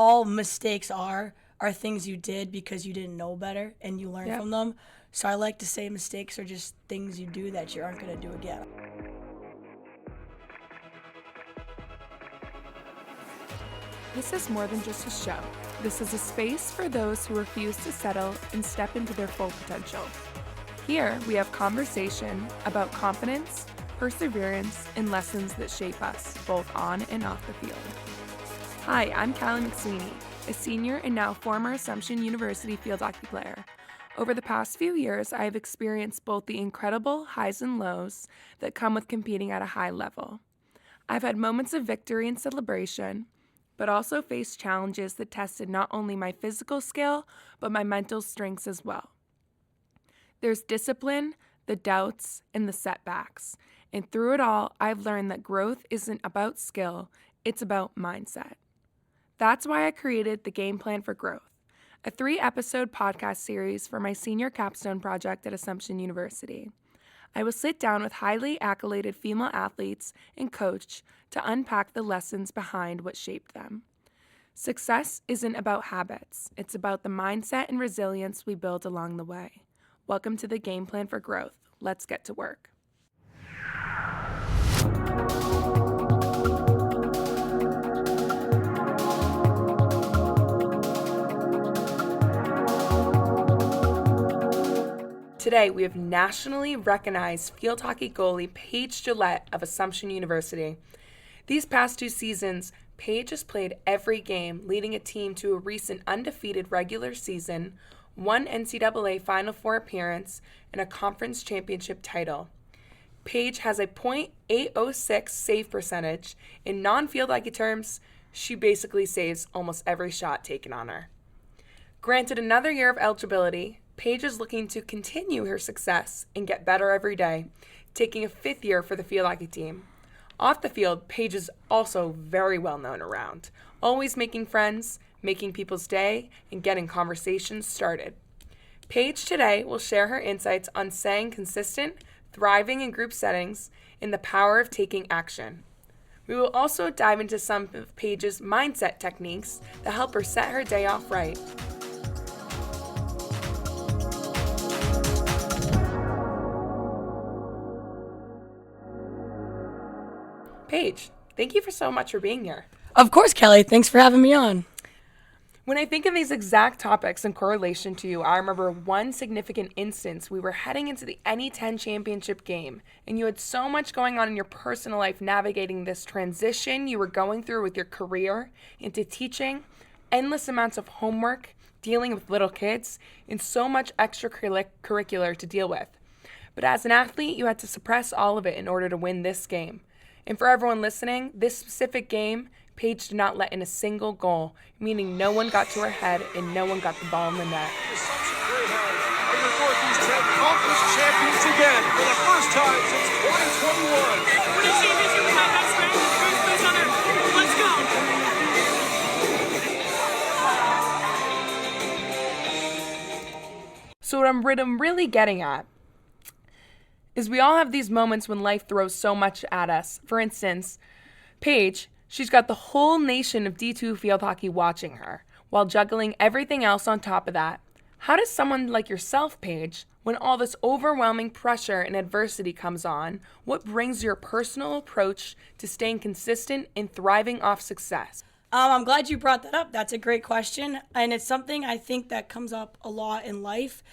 all mistakes are things you did because you didn't know better and you learned from them. So I like to say mistakes are just things you do that you aren't going to do again. This is more than just a show. This is a space for those who refuse to settle and step into their full potential. Here, we have conversation about confidence, perseverance, and lessons that shape us, both on and off the field. Hi, I'm McSweeney, a senior and now former Assumption University field hockey player. Over the past few years, I have experienced both the incredible highs and lows that come with competing at a high level. I've had moments of victory and celebration, but also faced challenges that tested not only my physical skill, but my mental strengths as well. There's discipline, the doubts, and the setbacks. And through it all, I've learned that growth isn't about skill, it's about mindset. That's why I created the Game Plan for Growth, a 3-episode podcast series for my senior capstone project at Assumption University. I will sit down with highly accoladed female athletes and coach to unpack the lessons behind what shaped them. Success isn't about habits. It's about the mindset and resilience we build along the way. Welcome to the Game Plan for Growth. Let's get to work. Today, we have nationally recognized field hockey goalie Paige Gillette of Assumption University. These past 2 seasons, Paige has played every game, leading a team to a recent undefeated regular season, 1 NCAA Final Four appearance, and a conference championship title. Paige has a .806 save percentage. In non-field hockey terms, she basically saves almost every shot taken on her. Granted another year of eligibility, Paige is looking to continue her success and get better every day, taking a 5th year for the field hockey team. Off the field, Paige is also very well known around, always making friends, making people's day, and getting conversations started. Paige today will share her insights on staying consistent, thriving in group settings, and the power of taking action. We will also dive into some of Paige's mindset techniques that help her set her day off right. Paige, thank you so much for being here. Of course, Kelly. Thanks for having me on. When I think of these exact topics in correlation to you, I remember one significant instance. We were heading into the NE10 championship game, and you had so much going on in your personal life navigating this transition you were going through with your career into teaching, endless amounts of homework, dealing with little kids, and so much extracurricular to deal with. But as an athlete, you had to suppress all of it in order to win this game. And for everyone listening, this specific game, Paige did not let in a single goal, meaning no one got to her head and no one got the ball in the net. Assumption Greyhounds are your Northeast 10 Conference champions again for the first time since 2021. We're the championship with my best friend, first place on earth. Let's go! So what I'm really getting at is we all have these moments when life throws so much at us. For instance, Paige, she's got the whole nation of D2 field hockey watching her, while juggling everything else on top of that. How does someone like yourself, Paige, when all this overwhelming pressure and adversity comes on, what brings your personal approach to staying consistent and thriving off success? I'm glad you brought that up. That's a great question. And it's something I think that comes up a lot in life.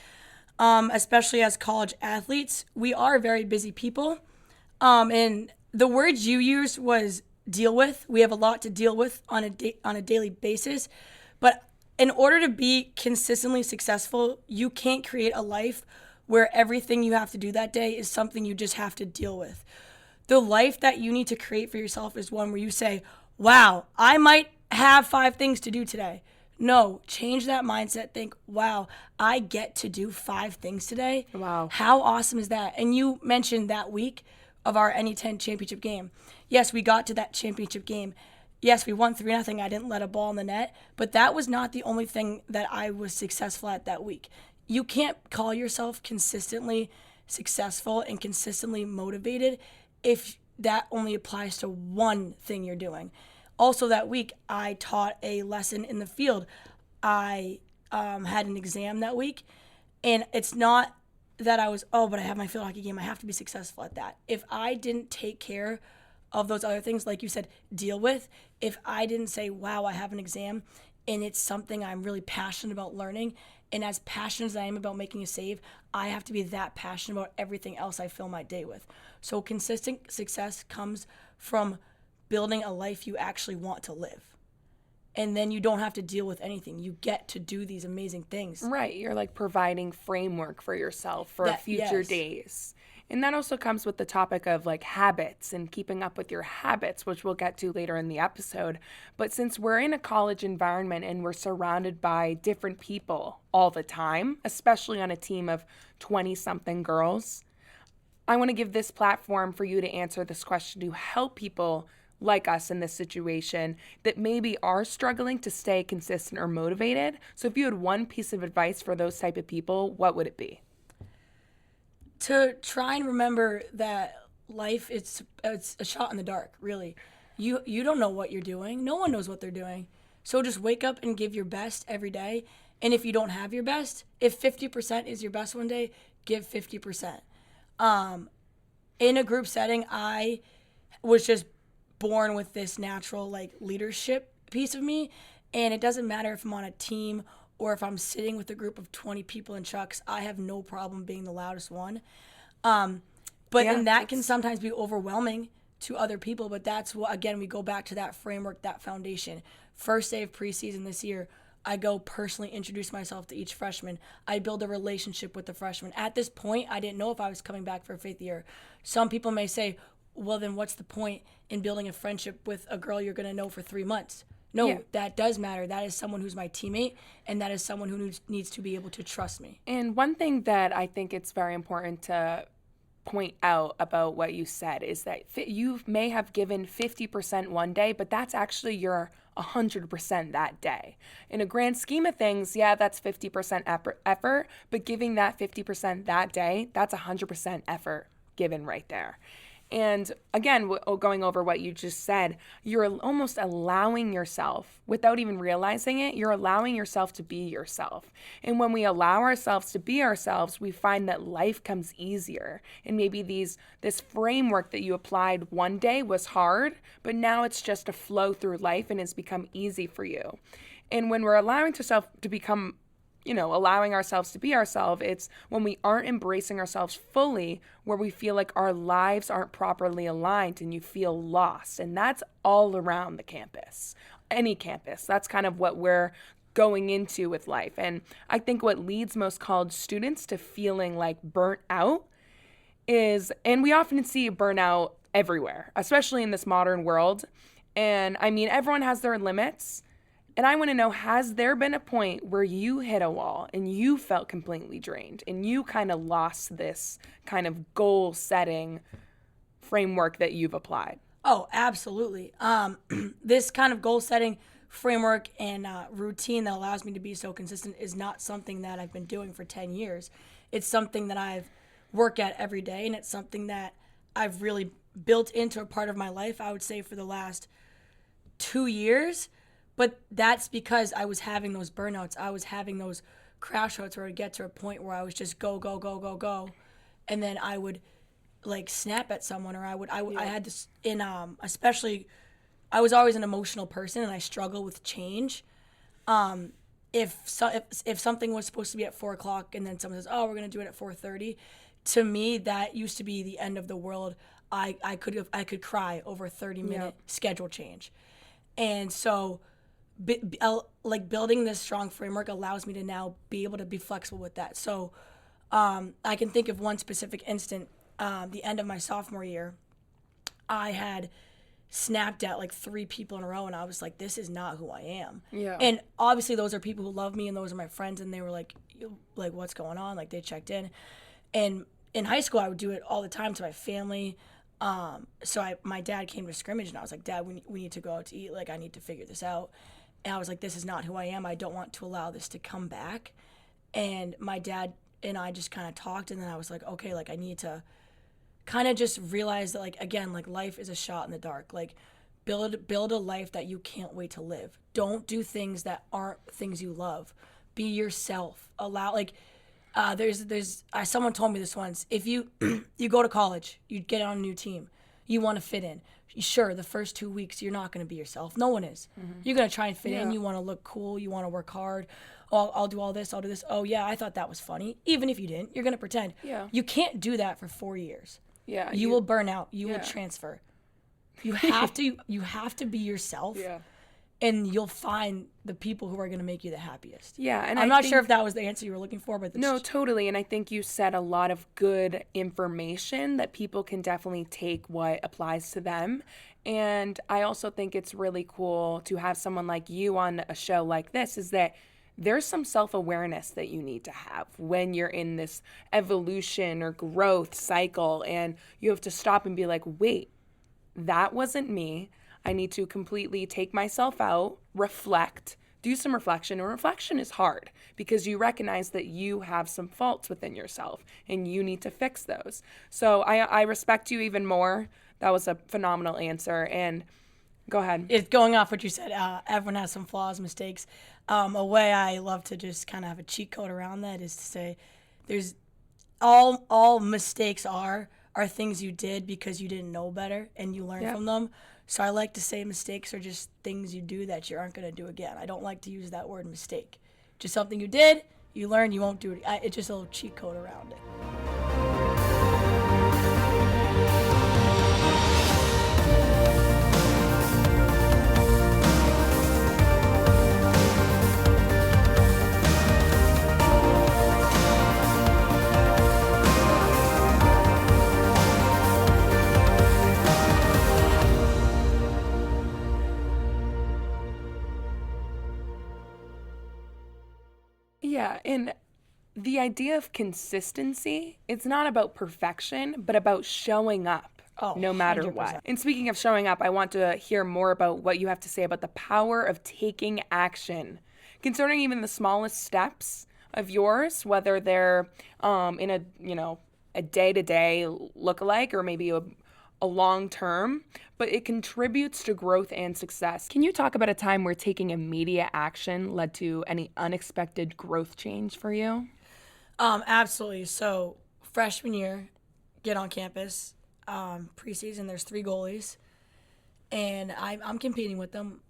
Especially as college athletes, we are very busy people. And the words you used was deal with. We have a lot to deal with on a daily basis. But in order to be consistently successful, you can't create a life where everything you have to do that day is something you just have to deal with. The life that you need to create for yourself is one where you say, wow, I might have 5 things to do today. No, change that mindset. Think, wow, I get to do 5 things today. Wow. How awesome is that? And you mentioned that week of our NE10 championship game. Yes, we got to that championship game. Yes, we won 3-0. I didn't let a ball in the net. But that was not the only thing that I was successful at that week. You can't call yourself consistently successful and consistently motivated if that only applies to one thing you're doing. Also that week, I taught a lesson in the field. I had an exam that week, and it's not that I was, but I have my field hockey game. I have to be successful at that. If I didn't take care of those other things, like you said, deal with, if I didn't say, wow, I have an exam, and it's something I'm really passionate about learning, and as passionate as I am about making a save, I have to be that passionate about everything else I fill my day with. So consistent success comes from building a life you actually want to live. And then you don't have to deal with anything. You get to do these amazing things. Right. You're like providing framework for yourself for future days. And that also comes with the topic of like habits and keeping up with your habits, which we'll get to later in the episode. But since we're in a college environment and we're surrounded by different people all the time, especially on a team of 20-something girls, I want to give this platform for you to answer this question to help people like us in this situation that maybe are struggling to stay consistent or motivated. So if you had one piece of advice for those type of people, what would it be? To try and remember that life, it's a shot in the dark, really. You don't know what you're doing. No one knows what they're doing. So just wake up and give your best every day. And if you don't have your best, if 50% is your best one day, give 50%. In a group setting, I was just born with this natural like leadership piece of me, and it doesn't matter if I'm on a team or if I'm sitting with a group of 20 people in trucks, I have no problem being the loudest one. And that can sometimes be overwhelming to other people, but that's what, again, we go back to that framework, that foundation. First day of preseason this year, I go personally introduce myself to each freshman. I build a relationship with the freshman. At this point, I didn't know if I was coming back for a fifth year. Some people may say, well, then what's the point in building a friendship with a girl you're going to know for 3 months? No, that does matter. That is someone who's my teammate, and that is someone who needs to be able to trust me. And one thing that I think it's very important to point out about what you said is that you may have given 50% one day, but that's actually your 100% that day. In a grand scheme of things, that's 50% effort, but giving that 50% that day, that's 100% effort given right there. And again, going over what you just said, you're almost allowing yourself, without even realizing it, you're allowing yourself to be yourself. And when we allow ourselves to be ourselves, we find that life comes easier. And maybe this framework that you applied one day was hard, but now it's just a flow through life and it's become easy for you. And when we're allowing ourselves to become allowing ourselves to be ourselves, it's when we aren't embracing ourselves fully, where we feel like our lives aren't properly aligned and you feel lost. And that's all around the campus, any campus. That's kind of what we're going into with life. And I think what leads most college students to feeling like burnt out is, and we often see burnout everywhere, especially in this modern world. And I mean, everyone has their limits. And I want to know, has there been a point where you hit a wall and you felt completely drained and you kind of lost this kind of goal setting framework that you've applied? Oh, absolutely. This kind of goal setting framework and routine that allows me to be so consistent is not something that I've been doing for 10 years. It's something that I've worked at every day, and it's something that I've really built into a part of my life, I would say, for the last 2 years. But that's because I was having those burnouts. I was having those crash outs where I'd get to a point where I was just go, go, go, go, go. And then I would like snap at someone, or I had this especially, I was always an emotional person and I struggle with change. If something was supposed to be at 4:00 and then someone says, oh, we're going to do it at 4:30, to me, that used to be the end of the world. I could cry over a 30-minute schedule change. And so building this strong framework allows me to now be able to be flexible with that. So I can think of one specific instant, the end of my sophomore year. I had snapped at like 3 people in a row, and I was like, this is not who I am. Yeah. And obviously those are people who love me and those are my friends, and they were like, what's going on? Like, they checked in. And in high school, I would do it all the time to my family. So my dad came to scrimmage, and I was like, Dad, we need to go out to eat. Like, I need to figure this out. And I was like, this is not who I am. I don't want to allow this to come back. And my dad and I just kind of talked, and then I was like, okay, like, I need to kind of just realize that, like, again, like, life is a shot in the dark. Like, build a life that you can't wait to live. Don't do things that aren't things you love. Be yourself. Allow, like, someone told me this once. If you you go to college, you get on a new team, you want to fit in. Sure, the first 2 weeks you're not going to be yourself. No one is. You're going to try and fit in. You want to look cool. You want to work hard. Oh, I'll do all this. I'll do this. Oh yeah, I thought that was funny. Even if you didn't, you're going to pretend. Yeah. You can't do that for 4 years. Yeah. You will burn out. You will transfer. You have to. You have to be yourself. Yeah. And you'll find the people who are going to make you the happiest. Yeah, and I'm not sure if that was the answer you were looking for, but no, totally. And I think you said a lot of good information that people can definitely take what applies to them. And I also think it's really cool to have someone like you on a show like this, is that there's some self-awareness that you need to have when you're in this evolution or growth cycle, and you have to stop and be like, wait, that wasn't me. I need to completely take myself out, reflect, do some reflection. And reflection is hard because you recognize that you have some faults within yourself and you need to fix those. So I respect you even more. That was a phenomenal answer. And go ahead. It's going off what you said. Everyone has some flaws, mistakes. A way I love to just kind of have a cheat code around that is to say there's all mistakes are things you did because you didn't know better and you learned from them. So I like to say mistakes are just things you do that you aren't going to do again. I don't like to use that word mistake. Just something you did, you learn, you won't do it. It's just a little cheat code around it. Yeah, and the idea of consistency, it's not about perfection, but about showing up no matter 100%. what. And speaking of showing up, I want to hear more about what you have to say about the power of taking action. Concerning even the smallest steps of yours, whether they're in a day-to-day lookalike or maybe a long term, but it contributes to growth and success. Can you talk about a time where taking immediate action led to any unexpected growth change for you? Absolutely. So freshman year, get on campus, preseason, there's 3 goalies, and I'm competing with them.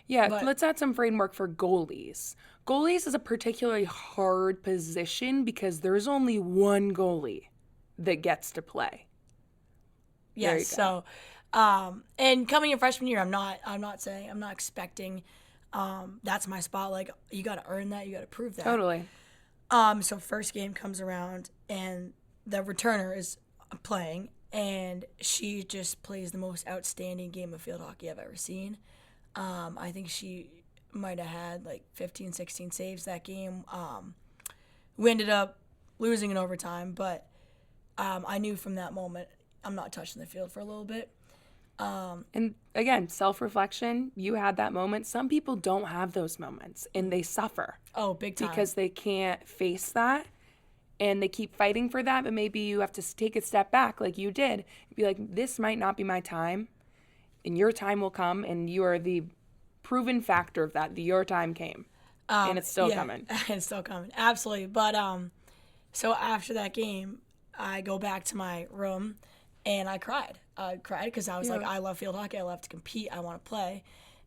Let's add some framework for goalies. Goalies is a particularly hard position because there's only one goalie that gets to play. Yes. So, and coming in freshman year, I'm not expecting, that's my spot. Like, you got to earn that. You got to prove that. Totally. So first game comes around and the returner is playing and she just plays the most outstanding game of field hockey I've ever seen. I think she might have had like 15, 16 saves that game. We ended up losing in overtime, but I knew from that moment I'm not touching the field for a little bit. And again, self-reflection, you had that moment. Some people don't have those moments and they suffer. Oh, big time. Because they can't face that and they keep fighting for that, but maybe you have to take a step back like you did and be like, this might not be my time and your time will come, and you are the proven factor of that your time came. And it's still coming. It's still coming. Absolutely. But so after that game, I go back to my room and I cried. I cried because I was like, I love field hockey. I love to compete. I want to play.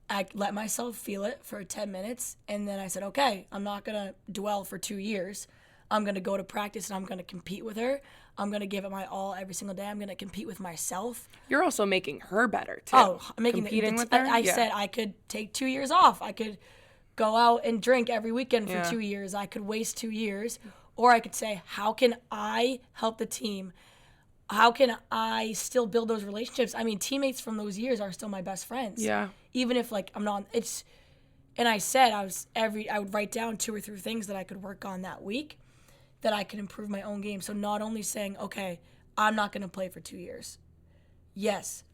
I let myself feel it for 10 minutes. And then I said, okay, I'm not going to dwell for 2 years. I'm going to go to practice and I'm going to compete with her. I'm going to give it my all every single day. I'm going to compete with myself. You're also making her better, too. Oh, I'm making competing with her? I said I could take 2 years off. I could go out and drink every weekend for 2 years. I could waste 2 years. Or I could say, how can I help the team? How can I still build those relationships? I mean, teammates from those years are still my best friends. Yeah. Even if like I'm not, and I said I would write down 2 or 3 things that I could work on that week that I could improve my own game. So not only saying, okay, I'm not going to play for 2 years. Yes,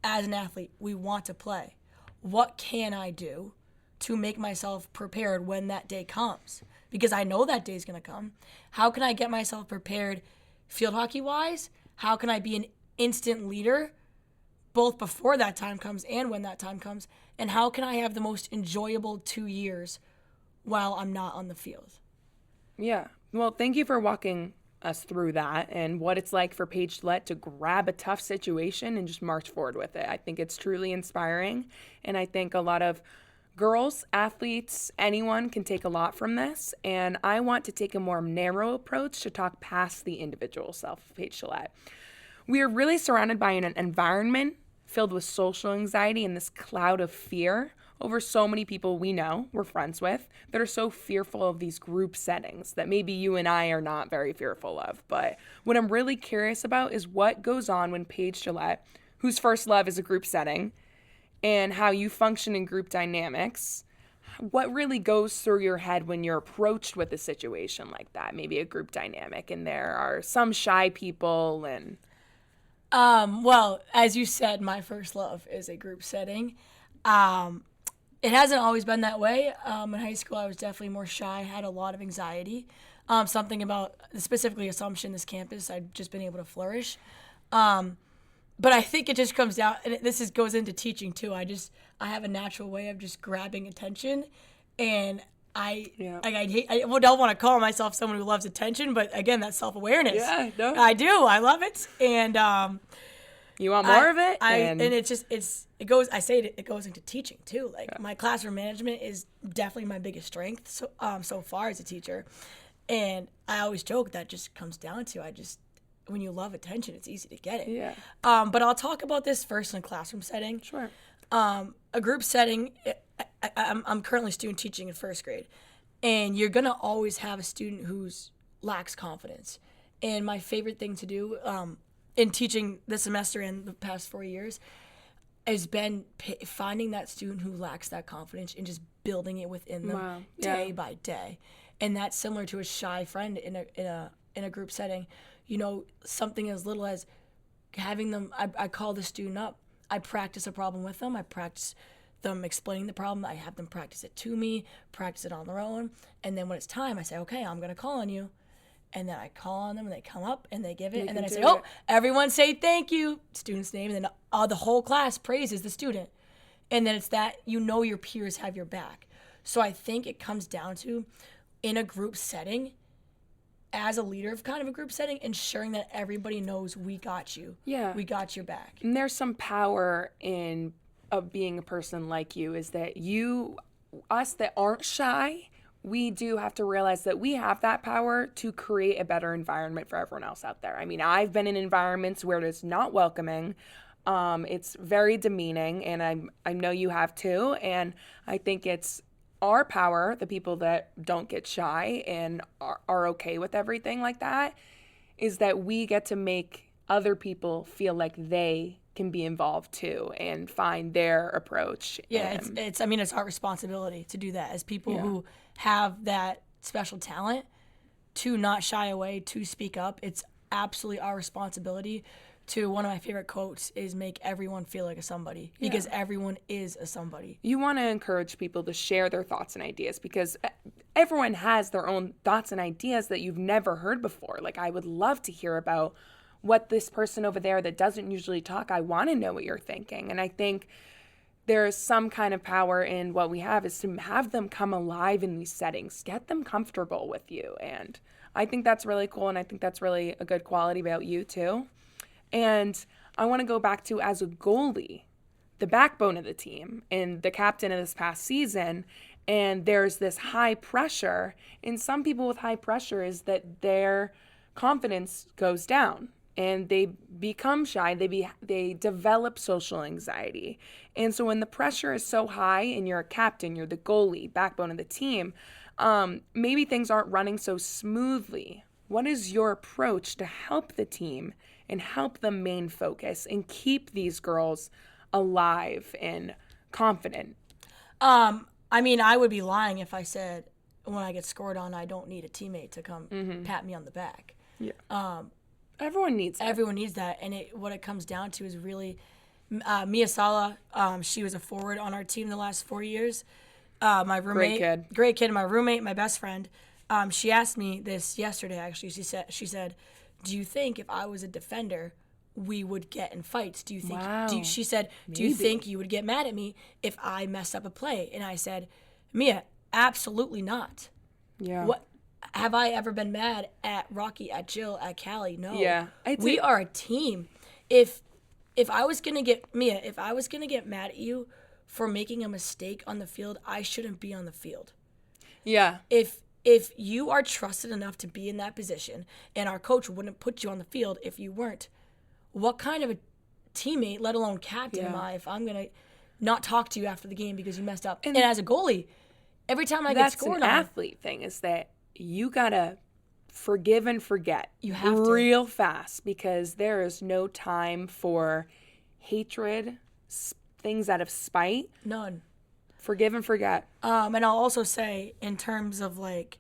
as an athlete, we want to play. What can I do to make myself prepared when that day comes? Because I know that day is going to come. How can I get myself prepared field hockey wise? How can I be an instant leader both before that time comes and when that time comes, and how can I have the most enjoyable 2 years while I'm not on the field? Yeah. Well, thank you for walking us through that and what it's like for Paige Gillette to grab a tough situation and just march forward with it. I think it's truly inspiring, and I think a lot of girls, athletes, anyone can take a lot from this, and I want to take a more narrow approach to talk past the individual self of Paige Gillette. We are really surrounded by an environment filled with social anxiety and this cloud of fear over so many people we know, we're friends with, that are so fearful of these group settings that maybe you and I are not very fearful of. But what I'm really curious about is what goes on when Paige Gillette, whose first love is a group setting, and how you function in group dynamics, what really goes through your head when you're approached with a situation like that, maybe a group dynamic, and there are some shy people and... Well, as you said, my first love is a group setting. It hasn't always been that way. In high school, I was definitely more shy, had a lot of anxiety. Something about specifically Assumption, this campus, I've just been able to flourish. But I think it just comes down, and goes into teaching too. I have a natural way of just grabbing attention, and I don't want to call myself someone who loves attention, but again, that's self-awareness. Yeah, no. I do. I love it, and you want more of it? It goes into teaching too. Like my classroom management is definitely my biggest strength so far as a teacher, and I always joke that just comes down to when you love attention, it's easy to get it. Yeah. But I'll talk about this first in a classroom setting. Sure. A group setting, I'm currently student teaching in first grade, and you're going to always have a student who lacks confidence. And my favorite thing to do in teaching this semester and the past 4 years has been finding that student who lacks that confidence and just building it within them day by day. And that's similar to a shy friend in a group setting. You know, something as little as having them, I call the student up. I practice a problem with them. I practice them explaining the problem. I have them practice it to me, practice it on their own. And then when it's time, I say, okay, I'm going to call on you. And then I call on them, and they come up, and they give it. And then I say, everyone say thank you, student's name. And then the whole class praises the student. And then it's that your peers have your back. So I think it comes down to, in a group setting, as a leader of kind of a group setting, ensuring that everybody knows we got you. Yeah. We got your back. And there's some power in being a person like you, is that us that aren't shy, we do have to realize that we have that power to create a better environment for everyone else out there. I mean, I've been in environments where it's not welcoming. It's very demeaning, and I know you have too. And I think it's our power, the people that don't get shy and are okay with everything like that, is that we get to make other people feel like they can be involved too and find their approach. Yeah, it's our responsibility to do that as people who have that special talent, to not shy away, to speak up. It's absolutely our responsibility to, one of my favorite quotes is, make everyone feel like a somebody, because everyone is a somebody. You want to encourage people to share their thoughts and ideas, because everyone has their own thoughts and ideas that you've never heard before. Like, I would love to hear about what this person over there that doesn't usually talk, I want to know what you're thinking. And I think there's some kind of power in what we have, is to have them come alive in these settings, get them comfortable with you. And I think that's really cool, and I think that's really a good quality about you too. And I want to go back to, as a goalie, the backbone of the team and the captain of this past season, and there's this high pressure. And some people with high pressure is that their confidence goes down and they become shy. They develop social anxiety. And so when the pressure is so high and you're a captain, you're the goalie, backbone of the team, maybe things aren't running so smoothly. What is your approach to help the team and help them main focus and keep these girls alive and confident? I would be lying if I said when I get scored on, I don't need a teammate to come pat me on the back. Yeah. Everyone needs that. Everyone needs that. And what it comes down to is really Mia Sala. She was a forward on our team the last 4 years. My roommate. Great kid. My roommate, my best friend. She asked me this yesterday, actually. She said, do you think if I was a defender, we would get in fights. Do you think, Wow. she said, do you think you would get mad at me if I messed up a play? And I said, Mia, absolutely not. Yeah. What have I ever been mad at Rocky, at Jill, at Callie? No. Yeah. We are a team. If I was gonna get mad at you for making a mistake on the field, I shouldn't be on the field. Yeah. If you are trusted enough to be in that position, and our coach wouldn't put you on the field if you weren't, what kind of a teammate, let alone captain, am I if I'm gonna not talk to you after the game because you messed up? And as a goalie, every time I get scored on, that's an athlete thing, is that you gotta forgive and forget. You have to. Real fast, because there is no time for hatred, things out of spite. None. Forgive and forget. And I'll also say, in terms of like,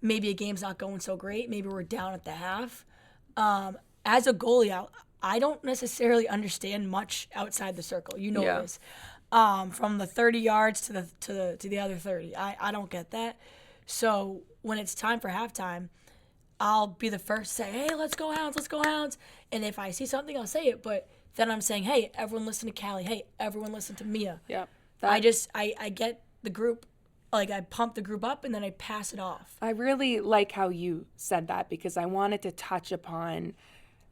maybe a game's not going so great, maybe we're down at the half. As a goalie, I don't necessarily understand much outside the circle. You know this. From the 30 yards to the other 30. I don't get that. So when it's time for halftime, I'll be the first to say, hey, let's go Hounds. And if I see something, I'll say it. But then I'm saying, hey, everyone listen to Callie. Hey, everyone listen to Mia. Yeah. I get the group, like I pump the group up and then I pass it off. I really like how you said that, because I wanted to touch upon,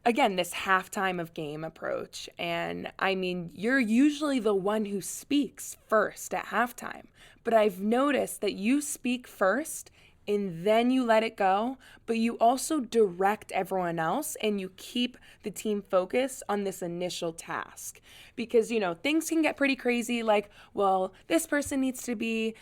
again, this halftime of game approach. And I mean, you're usually the one who speaks first at halftime, but I've noticed that you speak first and then you let it go, but you also direct everyone else and you keep the team focused on this initial task. Because, you know, things can get pretty crazy, like, well, this person needs to be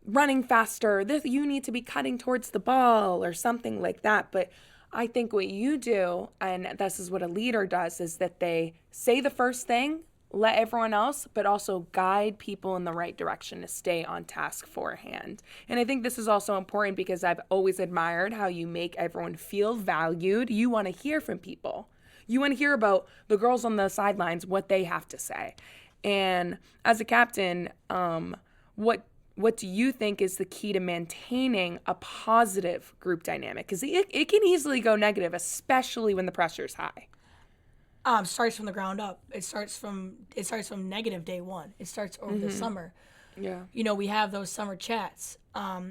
running faster, you need to be cutting towards the ball or something like that. But I think what you do, and this is what a leader does, is that they say the first thing, let everyone else, but also guide people in the right direction to stay on task forehand. And I think this is also important because I've always admired how you make everyone feel valued. You want to hear from people. You want to hear about the girls on the sidelines, what they have to say. And as a captain, what do you think is the key to maintaining a positive group dynamic? Because it can easily go negative, especially when the pressure's high. Starts from the ground up. It starts from negative day one. It starts over the summer. Yeah. You know, we have those summer chats.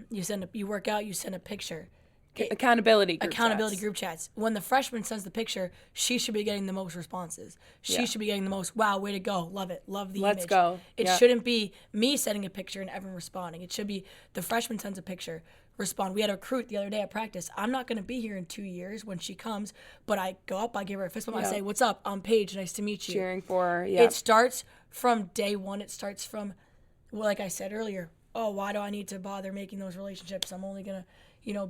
You work out, you send a picture. Accountability group chats. When the freshman sends the picture, she should be getting the most responses. She should be getting the most, wow, way to go, love it, love the image. Let's go. It shouldn't be me sending a picture and everyone responding. It should be the freshman sends a picture, respond. We had a recruit the other day at practice. I'm not going to be here in 2 years when she comes, but I go up, I give her a fist bump, I say, what's up? I'm Paige, nice to meet you. Cheering for her, It starts from day one. It starts from, well, like I said earlier, oh, why do I need to bother making those relationships? I'm only going to,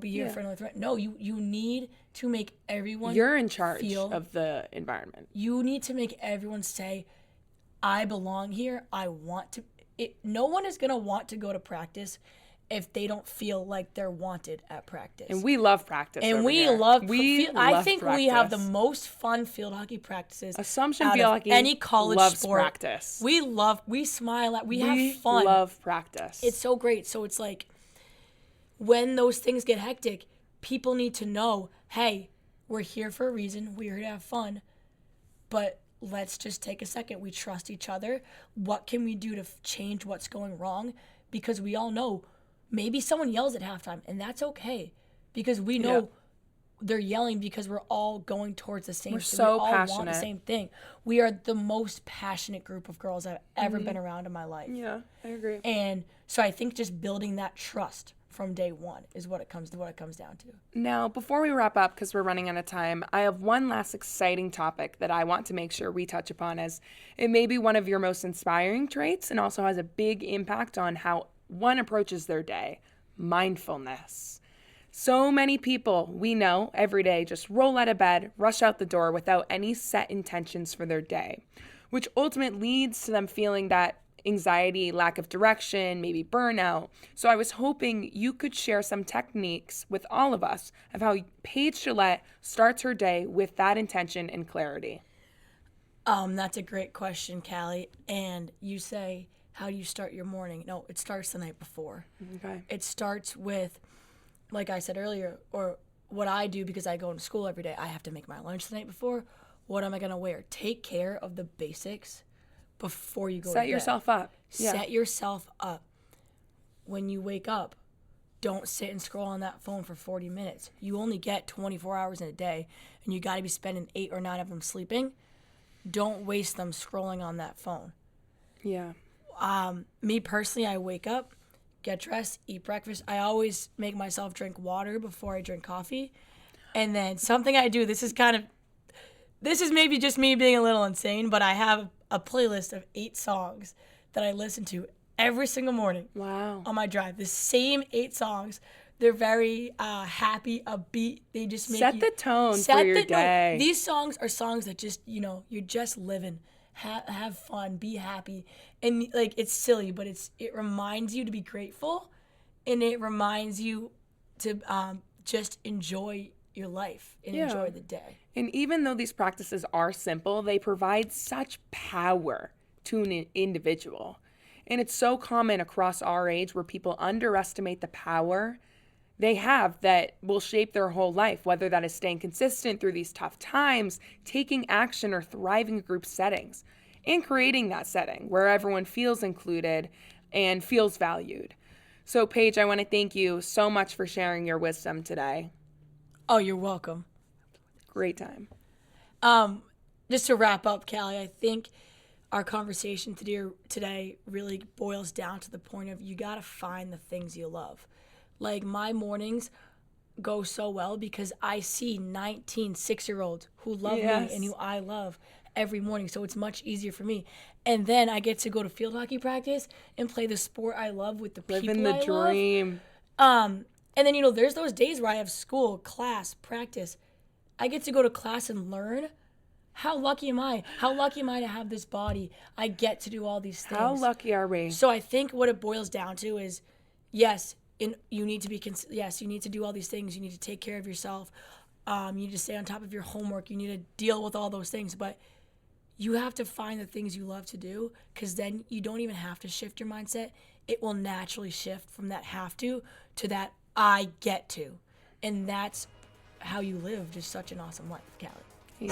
be here for another threat. No, you need to make everyone You're in charge of the environment. You need to make everyone say, I belong here. I want to. No one is going to want to go to practice if they don't feel like they're wanted at practice. And we love practice. And I think we have the most fun field hockey practices. Assumption out field of hockey any college loves sport. Practice. We smile at, we have fun. We love practice. It's so great. So it's like, when those things get hectic, people need to know, hey, we're here for a reason. We're here to have fun. But let's just take a second. We trust each other. What can we do to change what's going wrong? Because we all know maybe someone yells at halftime, and that's okay. Because we know they're yelling because we're all going towards the same thing. So we all passionate. want the same thing. We are the most passionate group of girls I've ever been around in my life. Yeah, I agree. And so I think just building that trust from day one is what it comes down to. Now, before we wrap up, because we're running out of time, I have one last exciting topic that I want to make sure we touch upon, as it may be one of your most inspiring traits and also has a big impact on how one approaches their day: mindfulness. So many people we know every day just roll out of bed, rush out the door without any set intentions for their day, which ultimately leads to them feeling that anxiety, lack of direction, maybe burnout. So I was hoping you could share some techniques with all of us of how Paige Gillette starts her day with that intention and clarity. That's a great question, Callie. And you say, how do you start your morning? No, it starts the night before. Okay. It starts with, like I said earlier, or what I do because I go to school every day, I have to make my lunch the night before, What am I going to wear? Take care of the basics before you go to Set bed. yourself up. Yeah. Set yourself up. When you wake up, don't sit and scroll on that phone for 40 minutes. You only get 24 hours in a day, and you got to be spending 8 or 9 of them sleeping. Don't waste them scrolling on that phone. Yeah. Me personally, I wake up, get dressed, eat breakfast. I always make myself drink water before I drink coffee. And then something I do, this is maybe just me being a little insane, but I have a playlist of 8 songs that I listen to every single morning. Wow. On my drive. The same 8 songs. They're very happy, upbeat. They just make Set you the tone for your day. These songs are songs that just, you're just living. Have fun, be happy. And like, it's silly, but it reminds you to be grateful, and it reminds you to just enjoy your life and enjoy the day. And even though these practices are simple, they provide such power to an individual. And it's so common across our age where people underestimate the power they have that will shape their whole life, whether that is staying consistent through these tough times, taking action, or thriving in group settings, and creating that setting where everyone feels included and feels valued. So, Paige, I want to thank you so much for sharing your wisdom today. Oh, you're welcome. Great time. Just to wrap up, Callie, I think our conversation today really boils down to the point of you got to find the things you love. Like, my mornings go so well because I see 19 6-year-olds who love me and who I love every morning. So it's much easier for me. And then I get to go to field hockey practice and play the sport I love with the people Living the I dream. love. And then, there's those days where I have school, class, practice. I get to go to class and learn. How lucky am I? How lucky am I to have this body? I get to do all these things. How lucky are we? So I think what it boils down to is, yes, you need to be you need to do all these things. You need to take care of yourself. You need to stay on top of your homework. You need to deal with all those things. But you have to find the things you love to do, because then you don't even have to shift your mindset. It will naturally shift from that have to that I get to. And that's how you live just such an awesome life, Callie.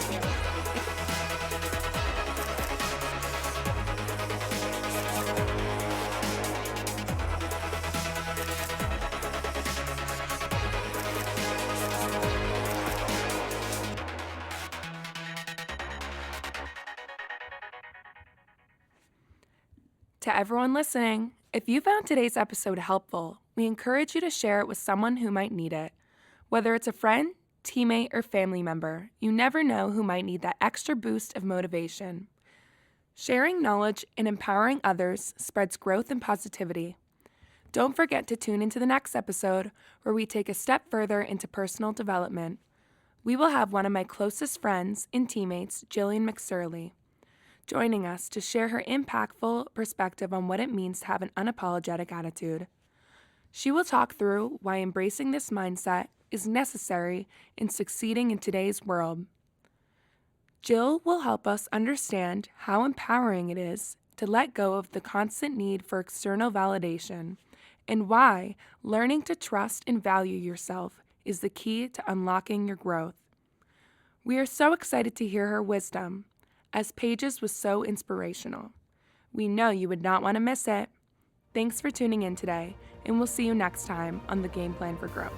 To everyone listening, if you found today's episode helpful, we encourage you to share it with someone who might need it. Whether it's a friend, teammate, or family member, you never know who might need that extra boost of motivation. Sharing knowledge and empowering others spreads growth and positivity. Don't forget to tune into the next episode where we take a step further into personal development. We will have one of my closest friends and teammates, Jillian McSweeney, joining us to share her impactful perspective on what it means to have an unapologetic attitude. She will talk through why embracing this mindset is necessary in succeeding in today's world. Jill will help us understand how empowering it is to let go of the constant need for external validation, and why learning to trust and value yourself is the key to unlocking your growth. We are so excited to hear her wisdom, as Paige's was so inspirational. We know you would not want to miss it. Thanks for tuning in today, and we'll see you next time on the Game Plan for Growth.